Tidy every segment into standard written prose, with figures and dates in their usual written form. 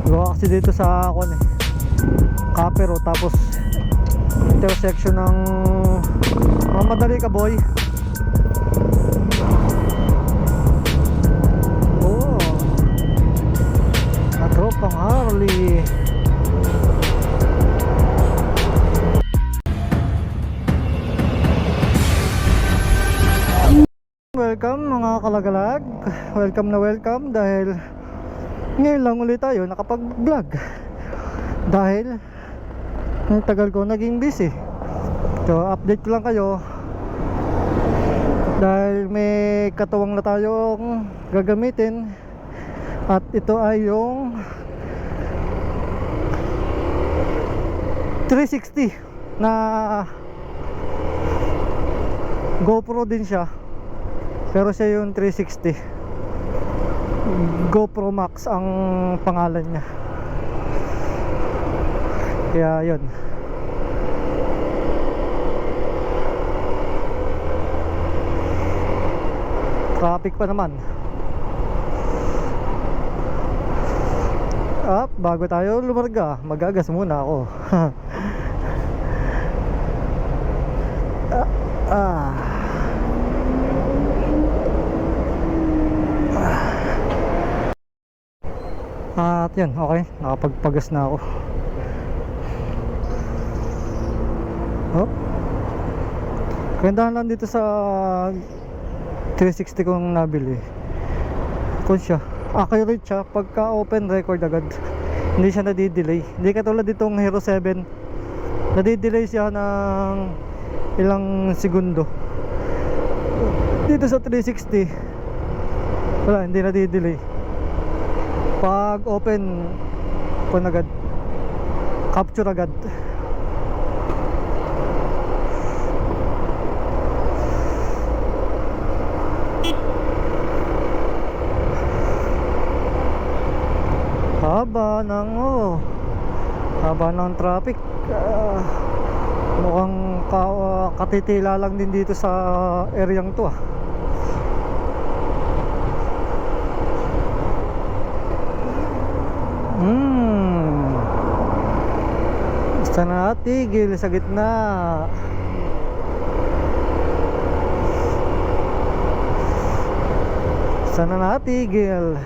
gawa kasi dito sa ako Kapero, tapos intersection ng Mamadali ka boy. Oh, na tropang Harley. Welcome mga kalagalag. Welcome na welcome dahil ngayon lang ulit tayo nakapag vlog. Dahil ang tagal ko naging busy. So update ko lang kayo dahil may katuwang na tayong gagamitin. At ito ay yung 360 na GoPro din siya, pero siya yung 360 GoPro Max ang pangalan niya. Kaya yun, traffic pa naman. Bago tayo lumarga, magagas muna ako. At yun, okay, nakapagpagas na ako. Kagandahan lang dito sa 360 kong nabili, kung siya accurate siya pagka open record agad, hindi siya nadidelay. Hindi katulad ditong Hero 7, nadidelay siya ng ilang segundo. Dito sa 360 wala, hindi nadidelay. Pag open agad, capture agad. Haba ng traffic. Mukhang katitila lang din dito sa areang to. Basta natigil sa gitna. Sana natigil.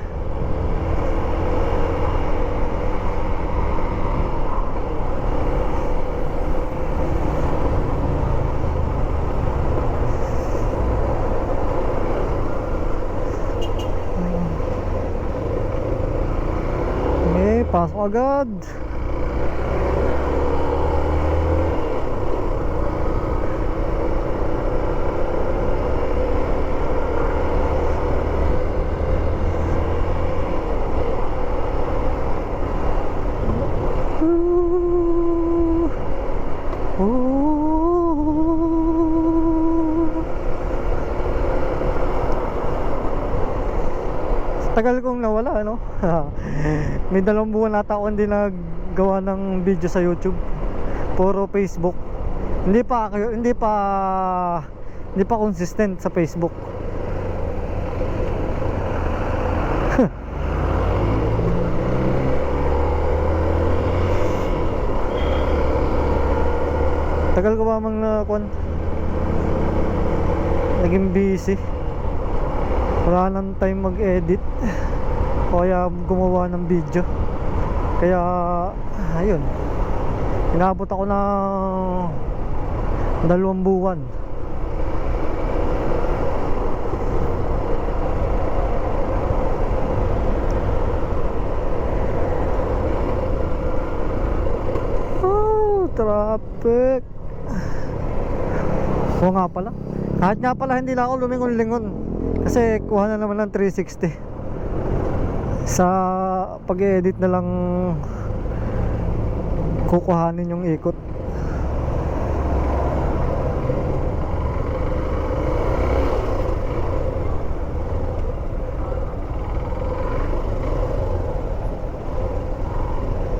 Pasok agad. Tagal kong nawala, ano? May 2 buwan ata ako hindi naggawa ng video sa YouTube. Puro Facebook. Hindi pa consistent sa Facebook. Tagal ko ba mang naging busy. Wala nang time mag-edit o kaya gumawa ng video. Kaya ayun, inabot ako ng 2 buwan. Traffic. Oo nga pala, kahit nga pala hindi na ako lumingon-lingon kasi kuha na naman ng 360. Sa pag-edit na lang kukuhanin yung ikot.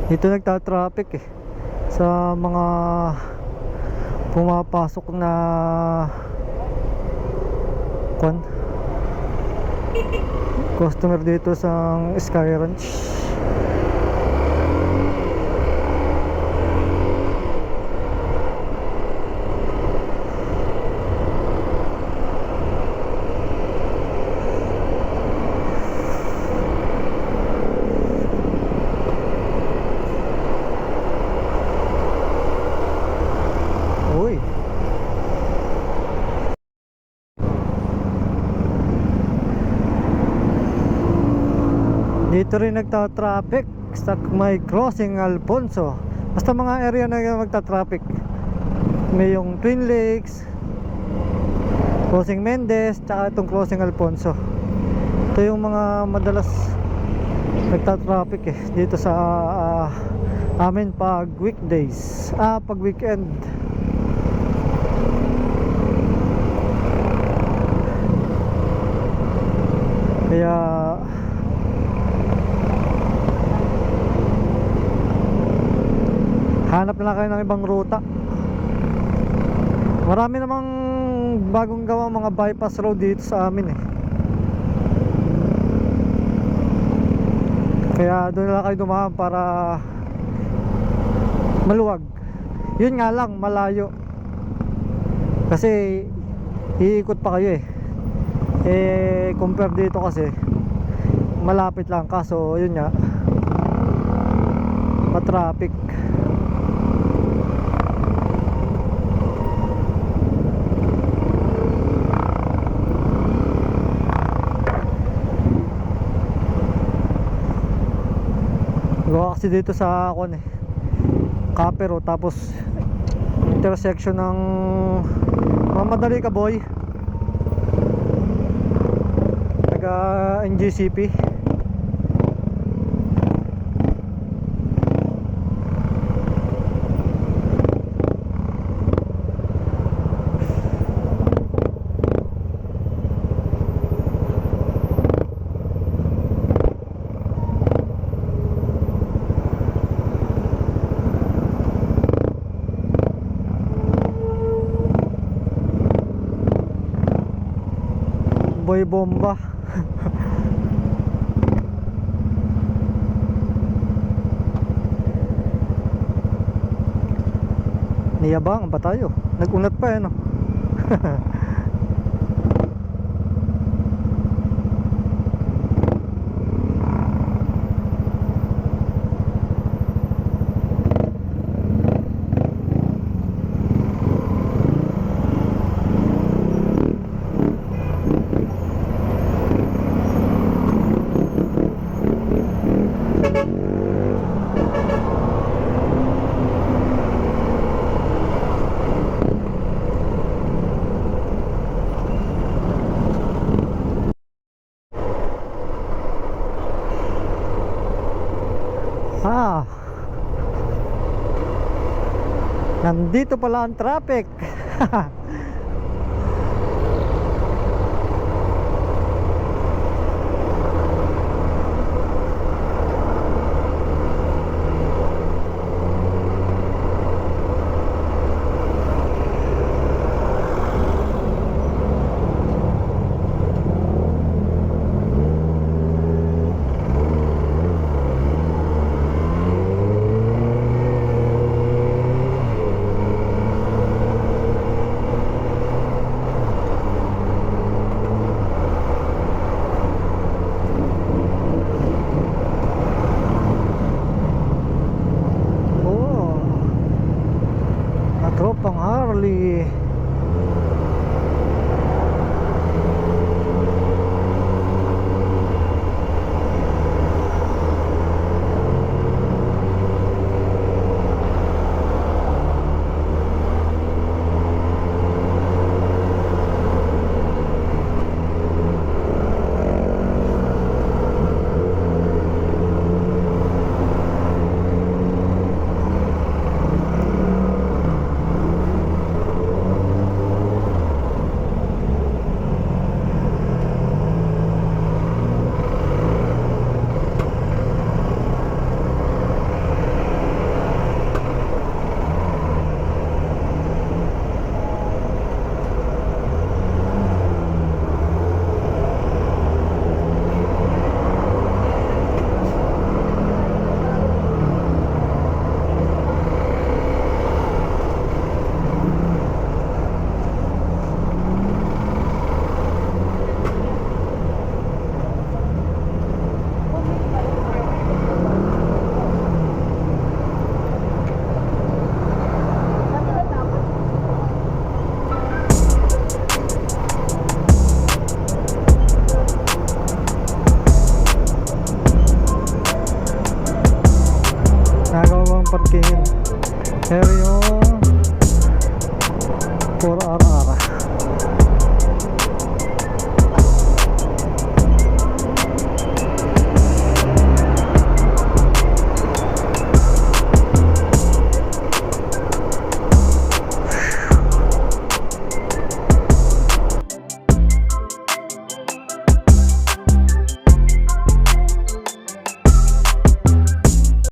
Dito nagta-traffic sa mga pumapasok na customer dito sa Sky Ranch. Dito rin nagta-traffic sa may crossing Alfonso. Basta mga area na yung magta-traffic. May yung Twin Lakes, crossing Mendez, tsaka itong crossing Alfonso. Ito yung mga madalas nagta-traffic dito sa amin pag weekdays, pag weekend. Kaya hanap na lang kayo ng ibang ruta. Marami namang bagong gawa mga bypass road dito sa amin Kaya doon na lang kayo dumaan para maluwag. Yun nga lang, malayo. Kasi iikot pa kayo compare dito kasi malapit lang, kaso yun nga, matraffic. Gawa kasi dito sa Capero, tapos intersection ng Mamadali ka boy, taga NGCP. Boy bomba. Niyabang ba tayo? Nagunat pa no? Nandito pala ang traffic. parkingin. Pero yung 4RR